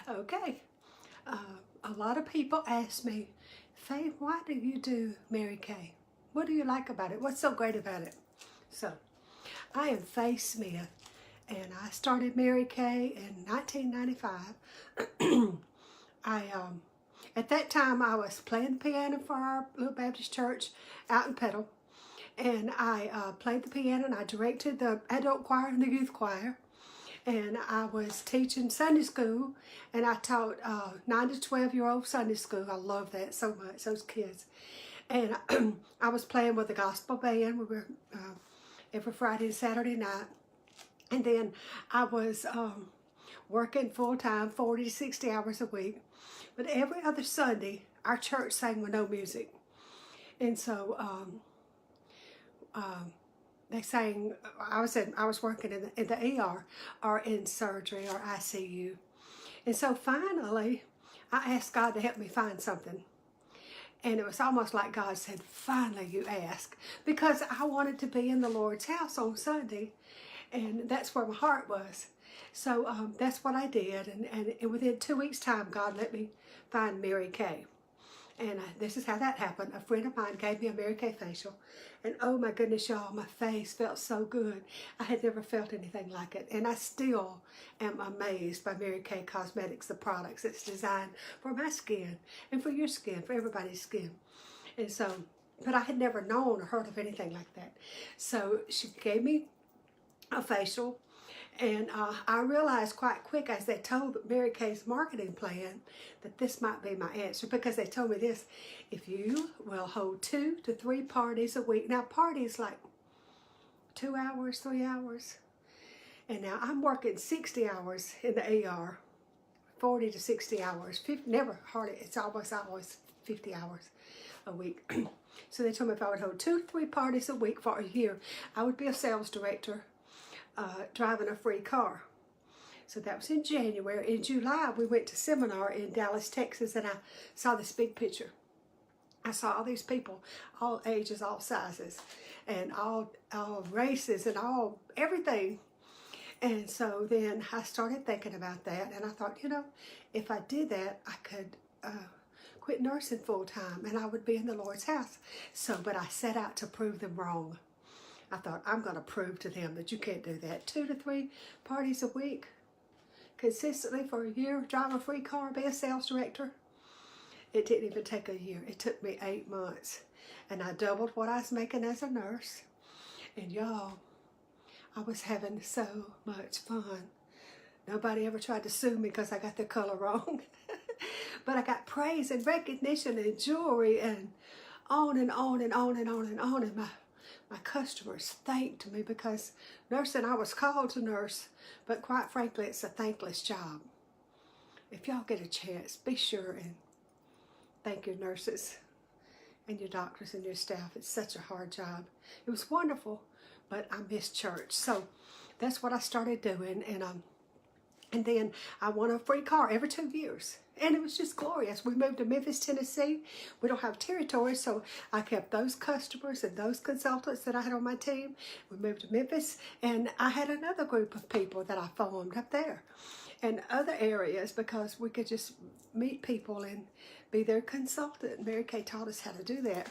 Okay. A lot of people ask me, Faye, why do you do Mary Kay? What do you like about it? What's so great about it? So, I am Faye Smith, and I started Mary Kay in 1995. At that time, I was playing the piano for our little Baptist church out in Petal, and I played the piano, and I directed the adult choir and the youth choir. And I was teaching Sunday school, and I taught 9 to 12-year-old Sunday school. I love that so much, those kids. And I was playing with the gospel band. We were every Friday and Saturday night. And then I was working full-time, 40 to 60 hours a week. But every other Sunday, our church sang with no music. And so they sang, I was working in the ER or in surgery or ICU. And so finally, I asked God to help me find something. And it was almost like God said, finally you ask. Because I wanted to be in the Lord's house on Sunday. And that's where my heart was. So that's what I did. And within 2 weeks' time, God let me find Mary Kay. And this is how that happened. A friend of mine gave me a Mary Kay facial. And oh my goodness, y'all, my face felt so good. I had never felt anything like it. And I still am amazed by Mary Kay Cosmetics, the products. It's designed for my skin and for your skin, for everybody's skin. And so, but I had never known or heard of anything like that. So she gave me a facial. And I realized quite quick as they told Mary Kay's marketing plan that this might be my answer, because they told me this: if you will hold 2 to 3 parties a week. Now parties like 2 hours, 3 hours. And now I'm working 60 hours in the ER, 40 to 60 hours, 50, never hardly, it's almost always 50 hours a week. So they told me if I would hold 2 to 3 parties a week for a year, I would be a sales director. Driving a free car. So that was in January. In July, we went to seminar in Dallas, Texas, and I saw this big picture. I saw all these people, all ages, all sizes, and all races, and all everything. And so then I started thinking about that, and I thought, you know, if I did that, I could quit nursing full time, and I would be in the Lord's house. So, but I set out to prove them wrong. I thought, I'm going to prove to them that you can't do that. 2 to 3 parties a week, consistently for a year, drive a free car, be a sales director. It didn't even take a year. It took me 8 months. And I doubled what I was making as a nurse. And y'all, I was having so much fun. Nobody ever tried to sue me because I got the color wrong. But I got praise and recognition and jewelry and on and on and on and on and on. And my customers thanked me, because nursing, I was called to nurse, but quite frankly, it's a thankless job. If y'all get a chance, be sure and thank your nurses and your doctors and your staff. It's such a hard job. It was wonderful, but I missed church. So that's what I started doing. And then I won a free car every 2 years. And it was just glorious. We moved to Memphis, Tennessee. We don't have territory, so I kept those customers and those consultants that I had on my team. We moved to Memphis, and I had another group of people that I formed up there and other areas, because we could just meet people and be their consultant. Mary Kay taught us how to do that.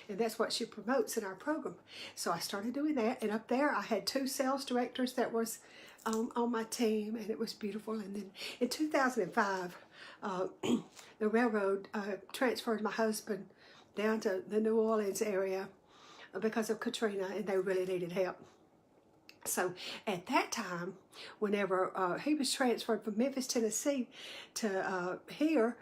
And that's what she promotes in our program. So I started doing that. And up there, I had 2 sales directors that was on my team, and it was beautiful. And then in 2005, the railroad transferred my husband down to the New Orleans area because of Katrina, and they really needed help. So at that time, whenever he was transferred from Memphis, Tennessee to here,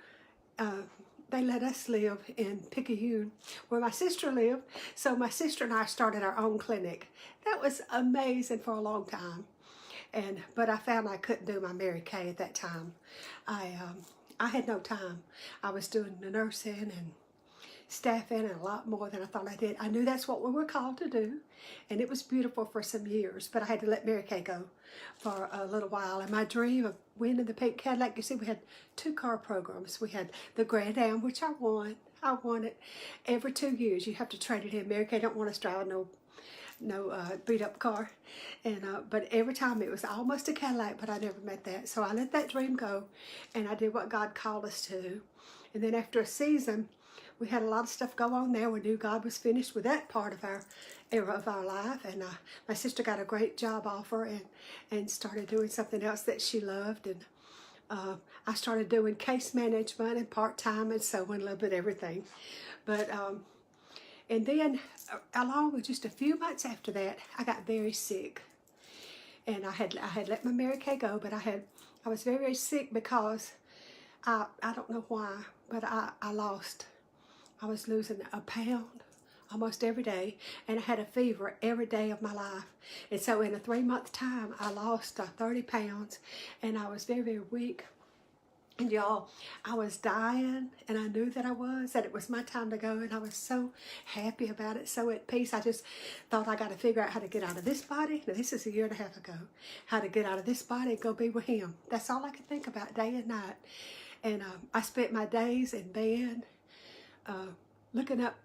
they let us live in Picayune, where my sister lived. So my sister and I started our own clinic. That was amazing for a long time. But I found I couldn't do my Mary Kay at that time. I had no time. I was doing the nursing and staffing and a lot more than I thought I did. I knew that's what we were called to do, and it was beautiful for some years, but I had to let Mary Kay go for a little while. And my dream of winning the pink Cadillac, you see, we had 2 car programs. We had the Grand Am, which I won. I won it every 2 years. You have to trade it in. Mary Kay don't want us driving no beat up car. And but every time it was almost a Cadillac, but I never met that. So I let that dream go, and I did what God called us to. And then after a season, we had a lot of stuff go on there. We knew God was finished with that part of our era of our life. And my sister got a great job offer and started doing something else that she loved. And I started doing case management and part-time and sewing, a little bit of everything. But and then along with just a few months after that, I got very sick. And I had let my Mary Kay go, but I was very, very sick because I don't know why, but I was losing a pound almost every day, and I had a fever every day of my life. And so in a 3-month time, I lost 30 pounds, and I was very, very weak. And y'all, I was dying, and I knew that it was my time to go, and I was so happy about it, so at peace. I just thought, I got to figure out how to get out of this body. Now, this is a 1.5 years ago. How to get out of this body and go be with him. That's all I could think about day and night. And I spent my days in bed, looking up,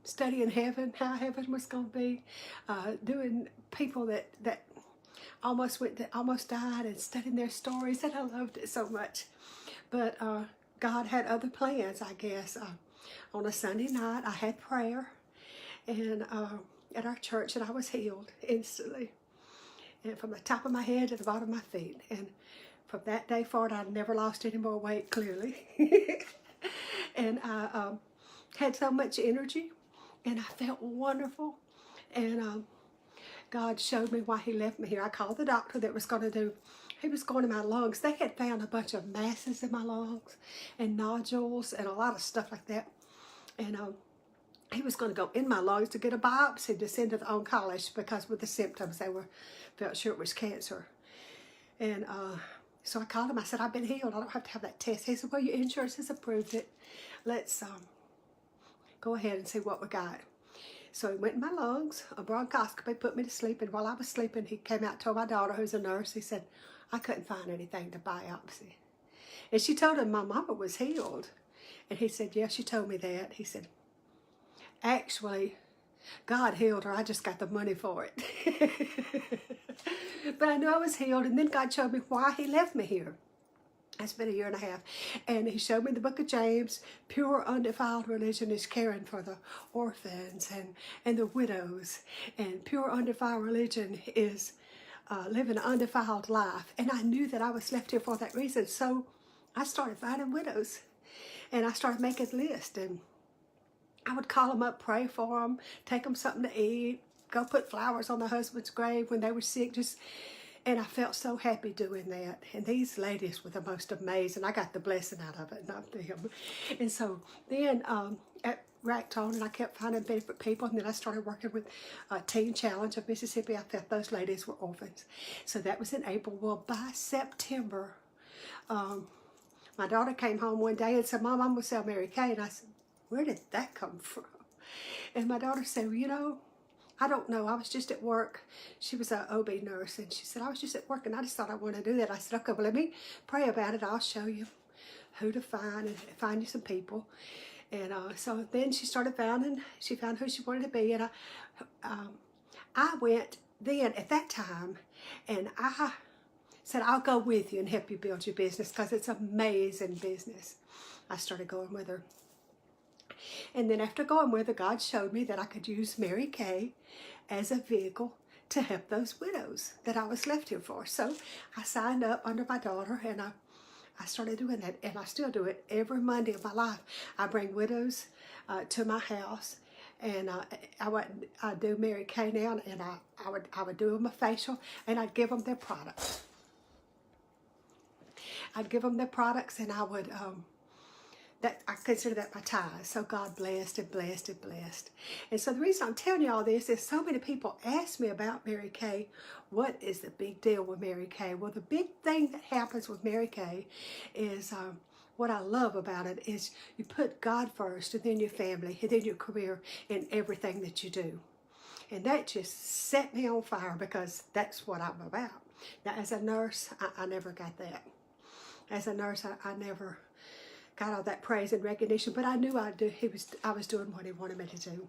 studying heaven, how heaven was going to be, doing people that almost died, and studying their stories, and I loved it so much. But God had other plans, I guess. On a Sunday night, I had prayer, and at our church, and I was healed instantly, and from the top of my head to the bottom of my feet. And from that day forward, I never lost any more weight, clearly. And I had so much energy, and I felt wonderful. And God showed me why he left me here. I called the doctor that was going to do, he was going to my lungs. They had found a bunch of masses in my lungs and nodules and a lot of stuff like that. And he was going to go in my lungs to get a biopsy to send to the oncologist, because with the symptoms, they felt sure it was cancer. And so I called him. I said, I've been healed. I don't have to have that test. He said, well, your insurance has approved it. Let's go ahead and see what we got. So he went in my lungs, a bronchoscopy, put me to sleep. And while I was sleeping, he came out and told my daughter, who's a nurse, he said, I couldn't find anything to biopsy. And she told him my mama was healed. And he said, yeah, she told me that. He said, actually, God healed her. I just got the money for it. But I knew I was healed. And then God showed me why he left me here. It's been 1.5 years. And he showed me the book of James. Pure, undefiled religion is caring for the orphans and the widows. And pure, undefiled religion is living an undefiled life. And I knew that I was left here for that reason. So I started finding widows. And I started making lists. And I would call them up, pray for them, take them something to eat, go put flowers on their husband's grave when they were sick. And I felt so happy doing that. And these ladies were the most amazing. I got the blessing out of it, not them. And so then at racked on, and I kept finding different people. And then I started working with Teen Challenge of Mississippi. I felt those ladies were orphans. So that was in April. Well, by September, my daughter came home one day and said, Mom, I'm going to sell Mary Kay. And I said, where did that come from? And my daughter said, well, you know, I don't know. I was just at work. She was an OB nurse, and she said, I was just at work, and I just thought I wanted to do that. I said, okay, well, let me pray about it. I'll show you who to find and find you some people. And so then she started she found who she wanted to be. And I went then at that time, and I said, I'll go with you and help you build your business, because it's an amazing business. I started going with her. And then after going with her, God showed me that I could use Mary Kay as a vehicle to help those widows that I was left here for. So I signed up under my daughter, and I started doing that. And I still do it every Monday of my life. I bring widows to my house, and I do Mary Kay now, and I would do them a facial, and I'd give them their products. I'd give them their products, and I would... I consider that my tithe. So God blessed and blessed and blessed. And so the reason I'm telling you all this is so many people ask me about Mary Kay. What is the big deal with Mary Kay? Well, the big thing that happens with Mary Kay is what I love about it is you put God first, and then your family, and then your career, in everything that you do. And that just set me on fire, because that's what I'm about. Now, as a nurse, I never got that. As a nurse, I never got all that praise and recognition, but I knew I was doing what he wanted me to do.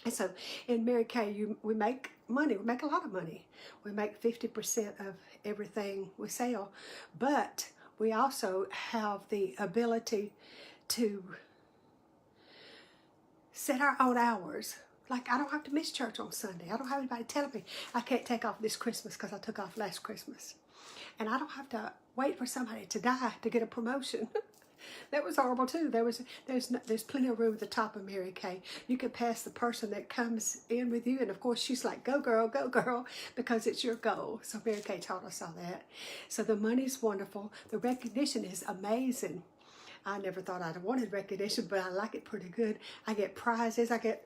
And so in Mary Kay, we make money. We make a lot of money. We make 50% of everything we sell. But we also have the ability to set our own hours. Like, I don't have to miss church on Sunday. I don't have anybody telling me I can't take off this Christmas because I took off last Christmas. And I don't have to wait for somebody to die to get a promotion. That was horrible too. There's plenty of room at the top of Mary Kay. You could pass the person that comes in with you, and of course she's like, go girl, because it's your goal. So Mary Kay taught us all that. So the money's wonderful. The recognition is amazing. I never thought I'd have wanted recognition, but I like it pretty good. I get prizes. I get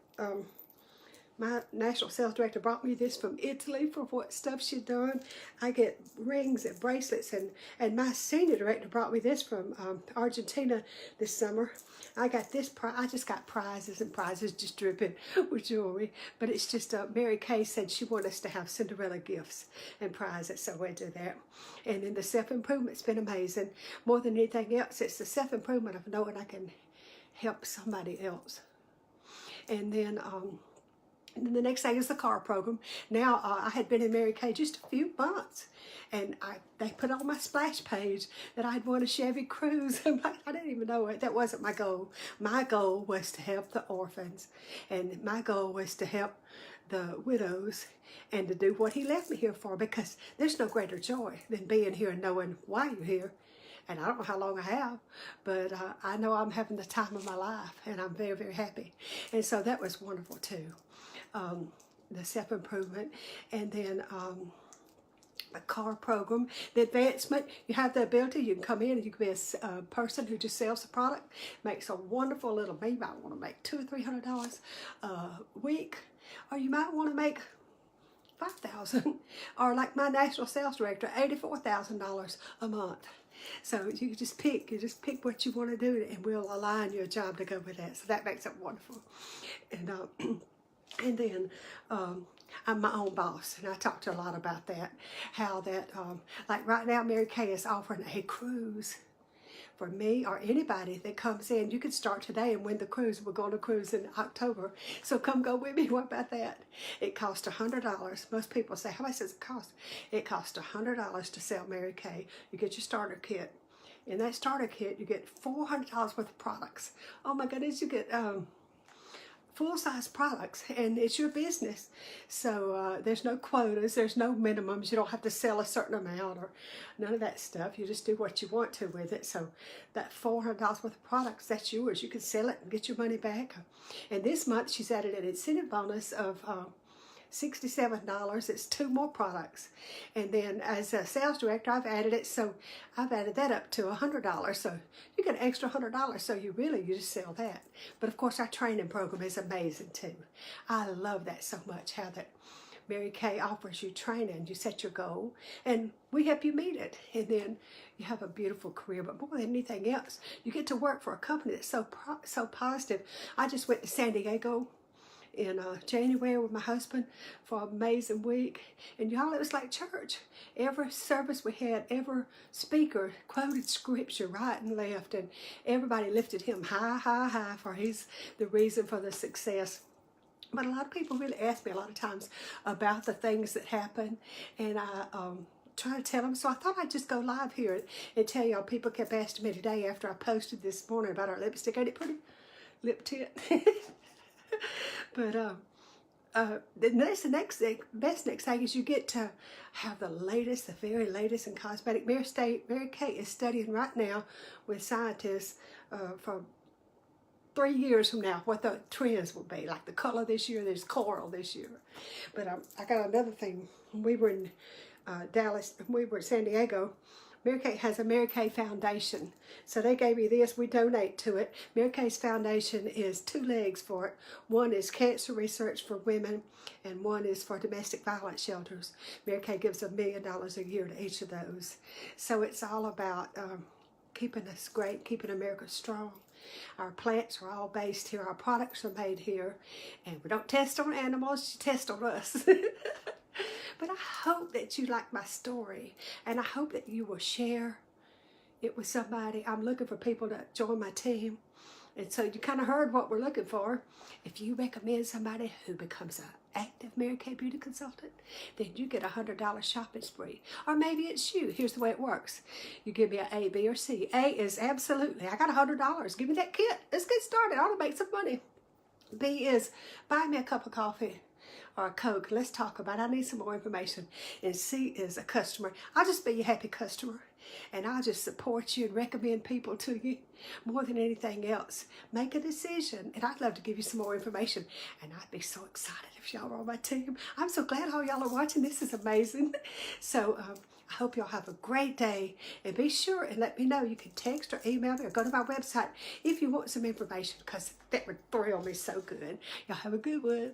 my national sales director brought me this from Italy for what stuff she'd done. I get rings and bracelets, and my senior director brought me this from Argentina this summer. I got this I just got prizes and prizes just dripping with jewelry. But it's just Mary Kay said she wanted us to have Cinderella gifts and prizes, so we do that. And then the self-improvement's been amazing. More than anything else, it's the self-improvement of knowing I can help somebody else. And then the next thing is the car program. Now, I had been in Mary Kay just a few months, and they put on my splash page that I'd won a Chevy Cruze. I didn't even know it. That wasn't my goal. My goal was to help the orphans, and my goal was to help the widows and to do what he left me here for, because there's no greater joy than being here and knowing why you're here. And I don't know how long I have, but I know I'm having the time of my life, and I'm very, very happy. And so that was wonderful too. The self-improvement, and then the car program, the advancement. You have the ability, you can come in and you can be a person who just sells the product, makes a wonderful little, maybe you might want to make $200 or $300 a week, or you might want to make $5,000, or like my national sales director, $84,000 a month. So you just pick what you want to do, and we'll align your job to go with that. So that makes it wonderful. And then I'm my own boss, and I talked a lot about that, how that, like right now, Mary Kay is offering a cruise for me or anybody that comes in. You can start today and win the cruise. We're going to cruise in October, so come go with me. What about that? It costs $100. Most people say, how much does it cost? It costs $100 to sell Mary Kay. You get your starter kit. In that starter kit, you get $400 worth of products. Oh my goodness, you get full-size products, and it's your business. So there's no quotas, there's no minimums. You don't have to sell a certain amount or none of that stuff. You just do what you want to with it. So that $400 worth of products, that's yours. You can sell it and get your money back. And this month she's added an incentive bonus of $67. It's 2 more products. And then as a sales director, I've added it, so I've added that up to $100. So you get an extra $100, so you just sell that. But of course, our training program is amazing too. I love that so much, how that Mary Kay offers you training. You set your goal, and we help you meet it. And then you have a beautiful career. But more than anything else, you get to work for a company that's so positive. I just went to San Diego in January with my husband for an amazing week, and y'all, it was like church. Every service we had, every speaker quoted scripture right and left, and everybody lifted him high, for he's the reason for the success. But a lot of people really ask me a lot of times about the things that happen, and I try to tell them. So I thought I'd just go live here and tell y'all. People kept asking me today after I posted this morning about our lipstick. Ain't it pretty? Lip tint. But the next thing, best next thing is you get to have the latest, the very latest in cosmetic. Mary Kay is studying right now with scientists for 3 years from now what the trends will be. Like the color this year, there's coral this year. But I got another thing. We were in Dallas, we were in San Diego. Mary Kay has a Mary Kay Foundation. So they gave me this, we donate to it. Mary Kay's foundation is 2 legs for it. One is cancer research for women, and one is for domestic violence shelters. Mary Kay gives $1 million a year to each of those. So it's all about keeping us great, keeping America strong. Our plants are all based here, our products are made here, and we don't test on animals, you test on us. But I hope that you like my story, and I hope that you will share it with somebody. I'm looking for people to join my team. And so you kind of heard what we're looking for. If you recommend somebody who becomes an active Mary Kay beauty consultant, then you get a $100 shopping spree. Or maybe it's you. Here's the way it works. You give me an A, B, or C. A is absolutely, I got $100. Give me that kit. Let's get started. I want to make some money. B is buy me a cup of coffee or a Coke. Let's talk about it. I need some more information. And C is a customer. I'll just be your happy customer. And I'll just support you and recommend people to you more than anything else. Make a decision. And I'd love to give you some more information. And I'd be so excited if y'all were on my team. I'm so glad all y'all are watching. This is amazing. So I hope y'all have a great day. And be sure and let me know. You can text or email me or go to my website if you want some information, because that would thrill me so good. Y'all have a good one.